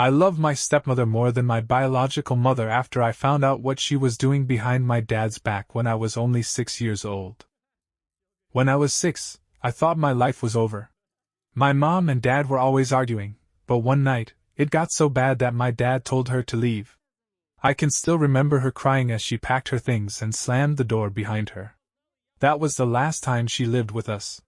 I loved my stepmother more than my biological mother after I found out what she was doing behind my dad's back when I was only 6 years old. When I was 6, I thought my life was over. My mom and dad were always arguing, but one night, it got so bad that my dad told her to leave. I can still remember her crying as she packed her things and slammed the door behind her. That was the last time she lived with us.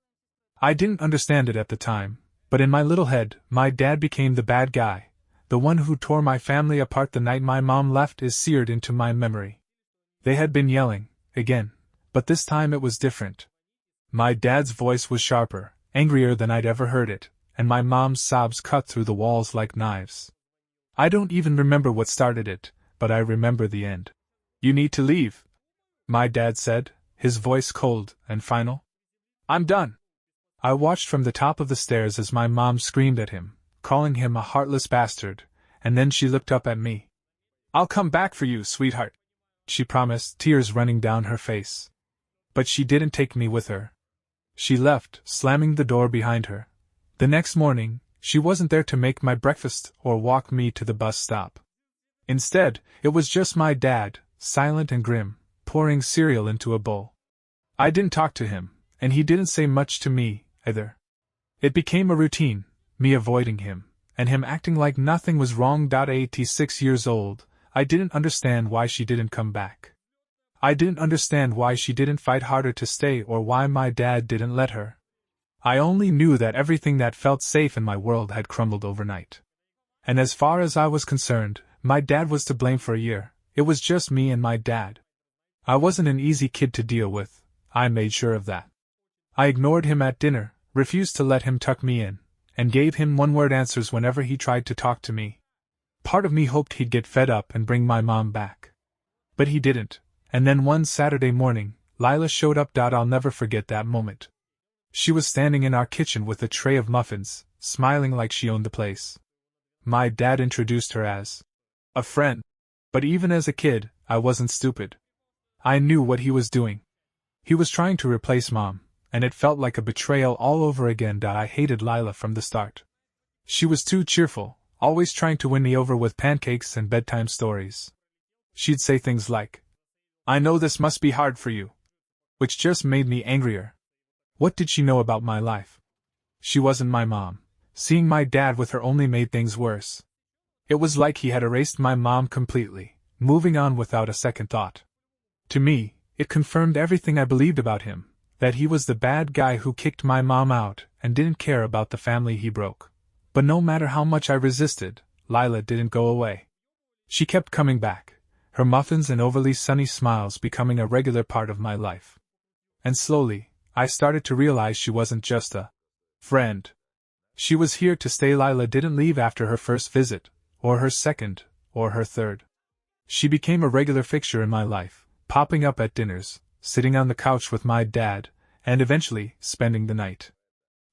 I didn't understand it at the time, but in my little head, my dad became the bad guy. The one who tore my family apart the night my mom left is seared into my memory. They had been yelling, again, but this time it was different. My dad's voice was sharper, angrier than I'd ever heard it, and my mom's sobs cut through the walls like knives. I don't even remember what started it, but I remember the end. "You need to leave," my dad said, his voice cold and final. "I'm done." I watched from the top of the stairs as my mom screamed at him, calling him a heartless bastard, and then she looked up at me. "I'll come back for you, sweetheart," she promised, tears running down her face. But she didn't take me with her. She left, slamming the door behind her. The next morning, she wasn't there to make my breakfast or walk me to the bus stop. Instead, it was just my dad, silent and grim, pouring cereal into a bowl. I didn't talk to him, and he didn't say much to me, either. It became a routine, me avoiding him, and him acting like nothing was wrong. 86 years old, I didn't understand why she didn't come back. I didn't understand why she didn't fight harder to stay or why my dad didn't let her. I only knew that everything that felt safe in my world had crumbled overnight. And as far as I was concerned, my dad was to blame for a year. It was just me and my dad. I wasn't an easy kid to deal with, I made sure of that. I ignored him at dinner, refused to let him tuck me in, and gave him one-word answers whenever he tried to talk to me. Part of me hoped he'd get fed up and bring my mom back. But he didn't, and then one Saturday morning, Lila showed up. I'll never forget that moment. She was standing in our kitchen with a tray of muffins, smiling like she owned the place. My dad introduced her as a friend. But even as a kid, I wasn't stupid. I knew what he was doing. He was trying to replace Mom, and it felt like a betrayal all over again. I hated Lila from the start. She was too cheerful, always trying to win me over with pancakes and bedtime stories. She'd say things like, "I know this must be hard for you," which just made me angrier. What did she know about my life? She wasn't my mom. Seeing my dad with her only made things worse. It was like he had erased my mom completely, moving on without a second thought. To me, it confirmed everything I believed about him, that he was the bad guy who kicked my mom out and didn't care about the family he broke. But no matter how much I resisted, Lila didn't go away. She kept coming back, her muffins and overly sunny smiles becoming a regular part of my life. And slowly, I started to realize she wasn't just a friend. She was here to stay. Lila didn't leave after her first visit, or her second, or her third. She became a regular fixture in my life, popping up at dinners, sitting on the couch with my dad, and eventually spending the night.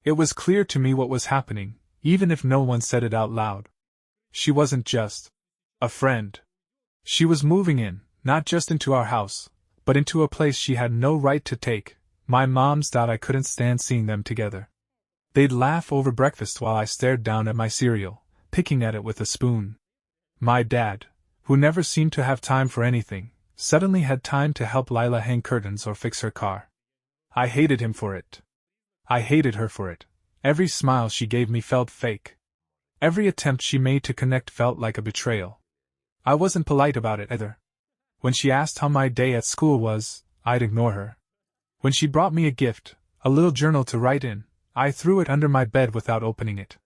It was clear to me what was happening, even if no one said it out loud. She wasn't just a friend. She was moving in, not just into our house, but into a place she had no right to take. My mom's. I couldn't stand seeing them together. They'd laugh over breakfast while I stared down at my cereal, picking at it with a spoon. My dad, who never seemed to have time for anything, suddenly had time to help Lila hang curtains or fix her car. I hated him for it. I hated her for it. Every smile she gave me felt fake. Every attempt she made to connect felt like a betrayal. I wasn't polite about it either. When she asked how my day at school was, I'd ignore her. When she brought me a gift, a little journal to write in, I threw it under my bed without opening it.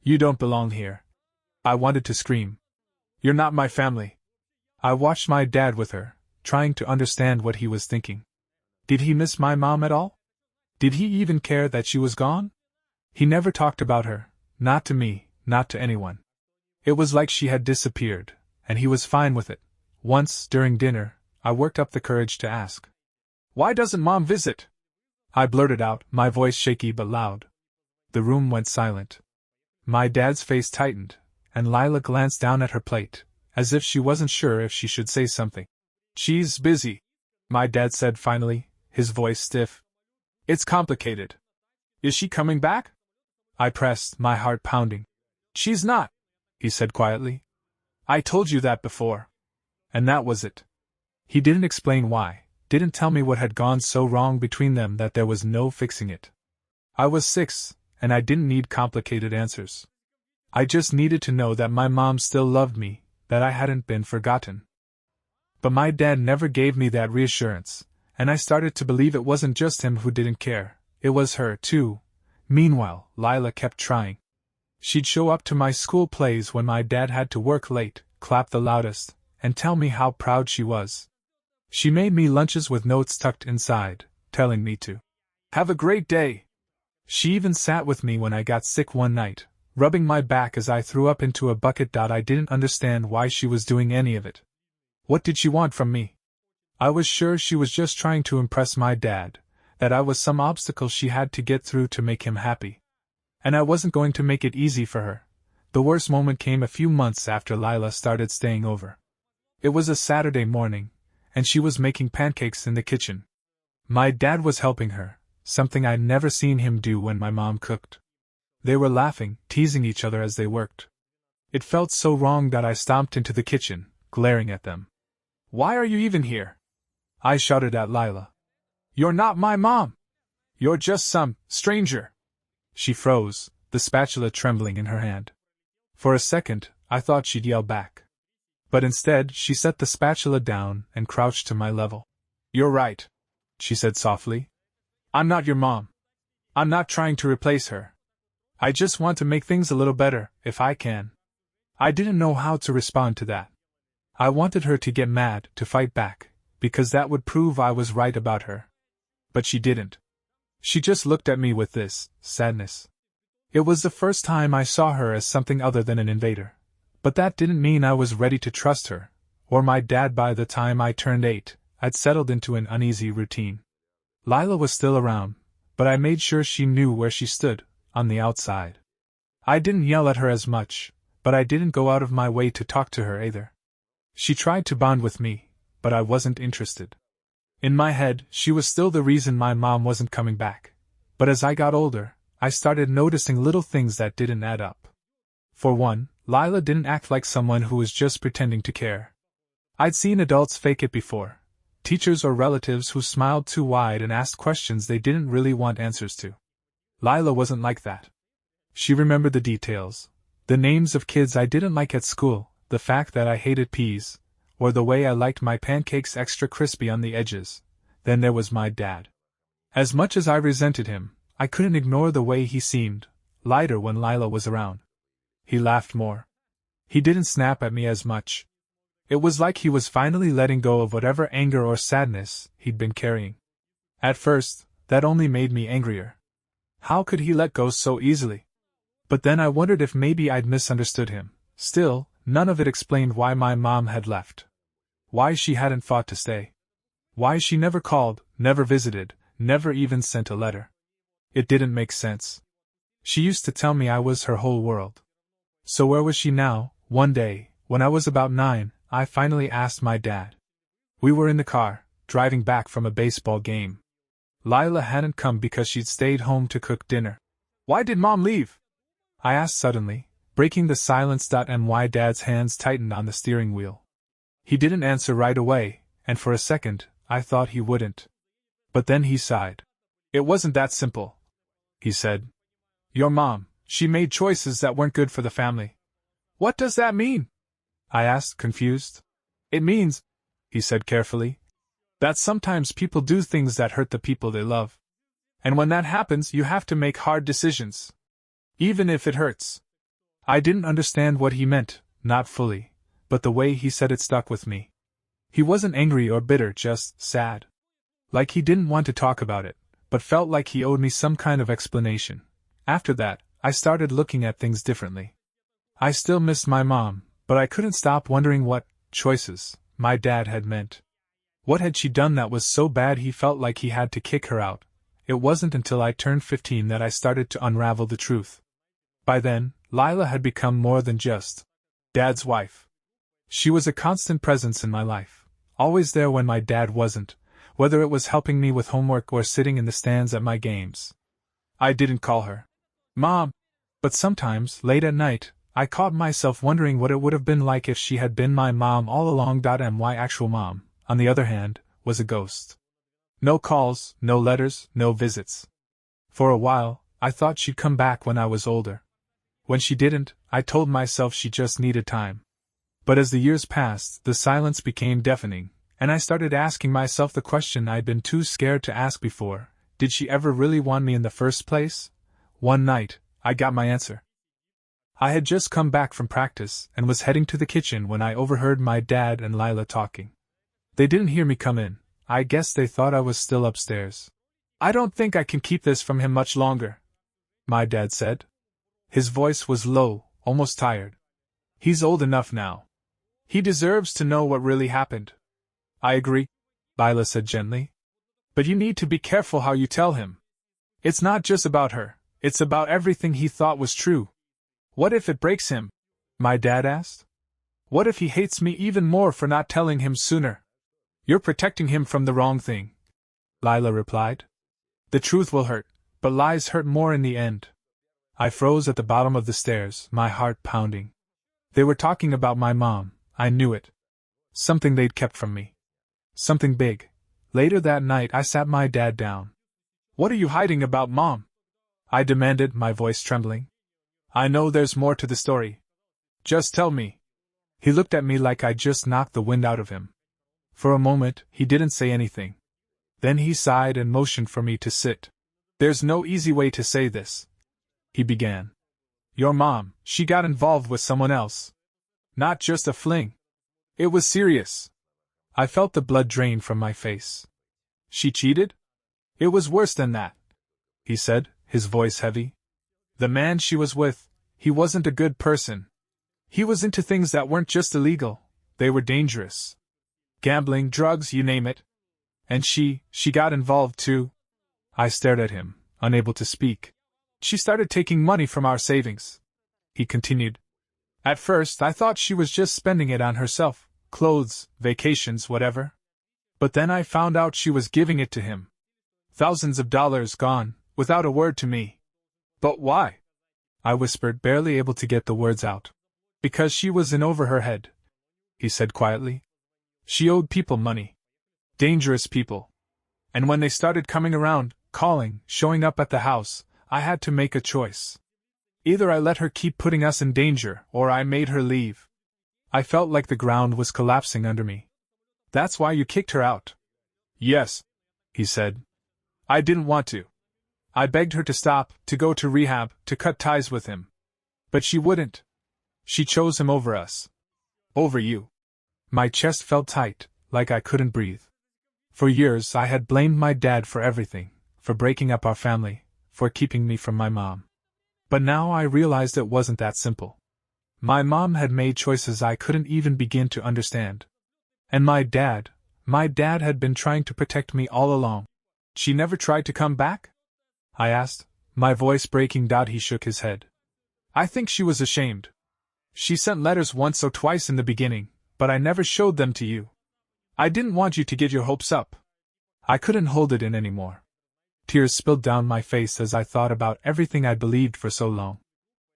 "You don't belong here." I wanted to scream. "You're not my family." I watched my dad with her, trying to understand what he was thinking. Did he miss my mom at all? Did he even care that she was gone? He never talked about her, not to me, not to anyone. It was like she had disappeared, and he was fine with it. Once, during dinner, I worked up the courage to ask, "Why doesn't Mom visit?" I blurted out, my voice shaky but loud. The room went silent. My dad's face tightened, and Lila glanced down at her plate, as if she wasn't sure if she should say something. "She's busy," my dad said finally, his voice stiff. "It's complicated." "Is she coming back?" I pressed, my heart pounding. "She's not." he said quietly. I told you that before. And that was it. He didn't explain why, didn't tell me what had gone so wrong between them that there was no fixing it. I was 6, and I didn't need complicated answers. I just needed to know that my mom still loved me, that I hadn't been forgotten. But my dad never gave me that reassurance, and I started to believe it wasn't just him who didn't care, it was her, too. Meanwhile, Lila kept trying. She'd show up to my school plays when my dad had to work late, clap the loudest, and tell me how proud she was. She made me lunches with notes tucked inside, telling me to have a great day. She even sat with me when I got sick one night, rubbing my back as I threw up into a bucket. I didn't understand why she was doing any of it. What did she want from me? I was sure she was just trying to impress my dad, that I was some obstacle she had to get through to make him happy. And I wasn't going to make it easy for her. The worst moment came a few months after Lila started staying over. It was a Saturday morning, and she was making pancakes in the kitchen. My dad was helping her, something I'd never seen him do when my mom cooked. They were laughing, teasing each other as they worked. It felt so wrong that I stomped into the kitchen, glaring at them. Why are you even here? I shouted at Lila. You're not my mom! You're just some stranger! She froze, the spatula trembling in her hand. For a second, I thought she'd yell back. But instead, she set the spatula down and crouched to my level. You're right, she said softly. I'm not your mom. I'm not trying to replace her. I just want to make things a little better, if I can. I didn't know how to respond to that. I wanted her to get mad, to fight back, because that would prove I was right about her. But she didn't. She just looked at me with this sadness. It was the first time I saw her as something other than an invader. But that didn't mean I was ready to trust her, or my dad. By the time I turned 8, I'd settled into an uneasy routine. Lila was still around, but I made sure she knew where she stood, on the outside. I didn't yell at her as much, but I didn't go out of my way to talk to her either. She tried to bond with me, but I wasn't interested. In my head, she was still the reason my mom wasn't coming back. But as I got older, I started noticing little things that didn't add up. For one, Lila didn't act like someone who was just pretending to care. I'd seen adults fake it before. Teachers or relatives who smiled too wide and asked questions they didn't really want answers to. Lila wasn't like that. She remembered the details. The names of kids I didn't like at school, the fact that I hated peas, or the way I liked my pancakes extra crispy on the edges. Then there was my dad. As much as I resented him, I couldn't ignore the way he seemed, lighter when Lila was around. He laughed more. He didn't snap at me as much. It was like he was finally letting go of whatever anger or sadness he'd been carrying. At first, that only made me angrier. How could he let go so easily? But then I wondered if maybe I'd misunderstood him. Still, none of it explained why my mom had left. Why she hadn't fought to stay. Why she never called, never visited, never even sent a letter. It didn't make sense. She used to tell me I was her whole world. So where was she now? One day, when I was about 9, I finally asked my dad. We were in the car, driving back from a baseball game. Lila hadn't come because she'd stayed home to cook dinner. Why did Mom leave? I asked suddenly, breaking the silence. My dad's hands tightened on the steering wheel. He didn't answer right away, and for a second, I thought he wouldn't. But then he sighed. It wasn't that simple, he said. Your mom, she made choices that weren't good for the family. What does that mean? I asked, confused. It means, he said carefully, that sometimes people do things that hurt the people they love. And when that happens, you have to make hard decisions. Even if it hurts. I didn't understand what he meant, not fully, but the way he said it stuck with me. He wasn't angry or bitter, just sad. Like he didn't want to talk about it, but felt like he owed me some kind of explanation. After that, I started looking at things differently. I still missed my mom, but I couldn't stop wondering what choices my dad had meant. What had she done that was so bad he felt like he had to kick her out? It wasn't until I turned 15 that I started to unravel the truth. By then, Lila had become more than just Dad's wife. She was a constant presence in my life, always there when my dad wasn't, whether it was helping me with homework or sitting in the stands at my games. I didn't call her Mom, but sometimes, late at night, I caught myself wondering what it would have been like if she had been my mom all along. My actual mom, on the other hand, was a ghost. No calls, no letters, no visits. For a while, I thought she'd come back when I was older. When she didn't, I told myself she just needed time. But as the years passed, the silence became deafening, and I started asking myself the question I'd been too scared to ask before: did she ever really want me in the first place? One night, I got my answer. I had just come back from practice and was heading to the kitchen when I overheard my dad and Lila talking. They didn't hear me come in. I guess they thought I was still upstairs. "I don't think I can keep this from him much longer," my dad said. His voice was low, almost tired. "He's old enough now. He deserves to know what really happened." "I agree," Lila said gently. "But you need to be careful how you tell him. It's not just about her, it's about everything he thought was true." "What if it breaks him?" my dad asked. "What if he hates me even more for not telling him sooner?" "You're protecting him from the wrong thing," Lila replied. "The truth will hurt, but lies hurt more in the end." I froze at the bottom of the stairs, my heart pounding. They were talking about my mom, I knew it. Something they'd kept from me. Something big. Later that night I sat my dad down. "What are you hiding about Mom?" I demanded, my voice trembling. "I know there's more to the story. Just tell me." He looked at me like I'd just knocked the wind out of him. For a moment, he didn't say anything. Then he sighed and motioned for me to sit. "There's no easy way to say this," he began. "Your mom, she got involved with someone else. Not just a fling. It was serious." I felt the blood drain from my face. "She cheated?" "It was worse than that," he said, his voice heavy. "The man she was with, he wasn't a good person. He was into things that weren't just illegal, they were dangerous. Gambling, drugs, you name it. And she got involved too." I stared at him, unable to speak. "She started taking money from our savings," he continued. "At first I thought she was just spending it on herself, clothes, vacations, whatever. But then I found out she was giving it to him. Thousands of dollars gone, without a word to me." "But why?" I whispered, barely able to get the words out. "Because she was in over her head," he said quietly. "She owed people money. Dangerous people. And when they started coming around, calling, showing up at the house, I had to make a choice. Either I let her keep putting us in danger, or I made her leave." I felt like the ground was collapsing under me. "That's why you kicked her out?" "Yes," he said. "I didn't want to. I begged her to stop, to go to rehab, to cut ties with him. But she wouldn't. She chose him over us. Over you." My chest felt tight, like I couldn't breathe. For years I had blamed my dad for everything, for breaking up our family, for keeping me from my mom. But now I realized it wasn't that simple. My mom had made choices I couldn't even begin to understand. And my dad had been trying to protect me all along. "She never tried to come back?" I asked, my voice breaking. He shook his head. "I think she was ashamed. She sent letters once or twice in the beginning, but I never showed them to you. I didn't want you to get your hopes up." I couldn't hold it in anymore. Tears spilled down my face as I thought about everything I'd believed for so long.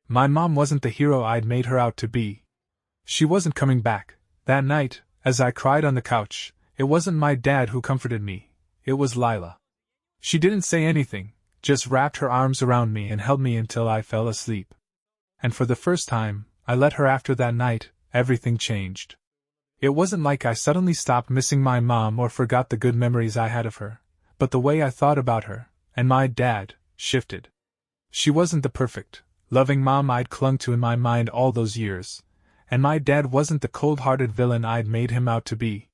My mom wasn't the hero I'd made her out to be. She wasn't coming back. That night, as I cried on the couch, it wasn't my dad who comforted me, it was Lila. She didn't say anything, just wrapped her arms around me and held me until I fell asleep. And for the first time, I let her. After that night, everything changed. It wasn't like I suddenly stopped missing my mom or forgot the good memories I had of her, but the way I thought about her, and my dad, shifted. She wasn't the perfect, loving mom I'd clung to in my mind all those years, and my dad wasn't the cold-hearted villain I'd made him out to be.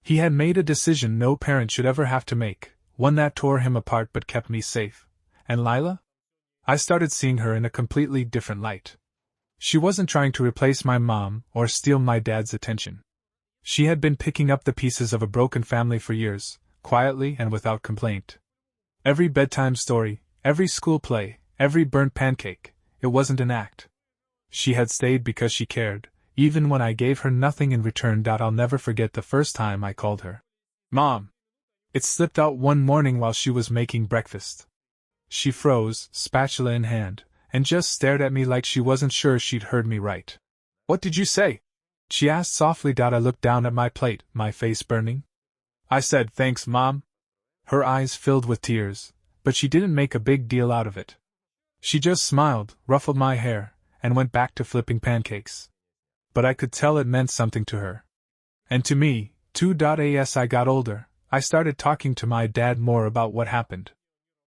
He had made a decision no parent should ever have to make, one that tore him apart but kept me safe. And Lila? I started seeing her in a completely different light. She wasn't trying to replace my mom or steal my dad's attention. She had been picking up the pieces of a broken family for years, quietly and without complaint. Every bedtime story, every school play, every burnt pancake, it wasn't an act. She had stayed because she cared, even when I gave her nothing in return. I'll never forget the first time I called her Mom. It slipped out one morning while she was making breakfast. She froze, spatula in hand, and just stared at me like she wasn't sure she'd heard me right. "What did you say?" she asked softly. I looked down at my plate, my face burning. I said, "Thanks, Mom." Her eyes filled with tears, but she didn't make a big deal out of it. She just smiled, ruffled my hair, and went back to flipping pancakes. But I could tell it meant something to her. And to me, too. As I got older, I started talking to my dad more about what happened.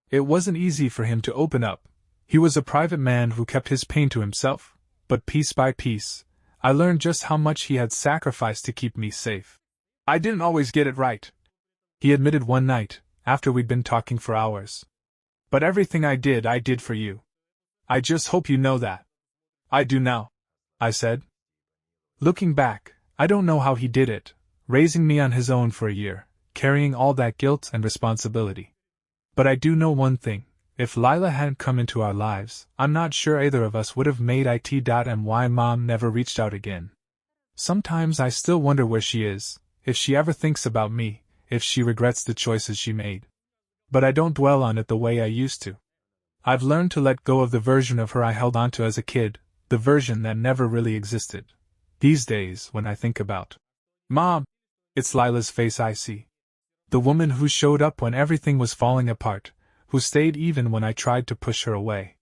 It wasn't easy for him to open up. He was a private man who kept his pain to himself, but piece by piece, I learned just how much he had sacrificed to keep me safe. "I didn't always get it right," he admitted one night, after we'd been talking for hours. "But everything I did for you. I just hope you know that." "I do now," I said. Looking back, I don't know how he did it, raising me on his own for a year, carrying all that guilt and responsibility. But I do know one thing: if Lila hadn't come into our lives, I'm not sure either of us would have made it. And why Mom never reached out again. Sometimes I still wonder where she is, if she ever thinks about me, if she regrets the choices she made. But I don't dwell on it the way I used to. I've learned to let go of the version of her I held onto as a kid, the version that never really existed. These days, when I think about Mom, it's Lila's face I see. The woman who showed up when everything was falling apart, who stayed even when I tried to push her away.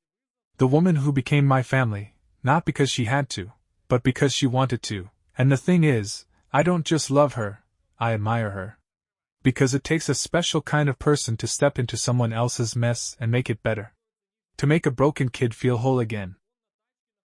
The woman who became my family, not because she had to, but because she wanted to. And the thing is, I don't just love her, I admire her. Because it takes a special kind of person to step into someone else's mess and make it better. To make a broken kid feel whole again.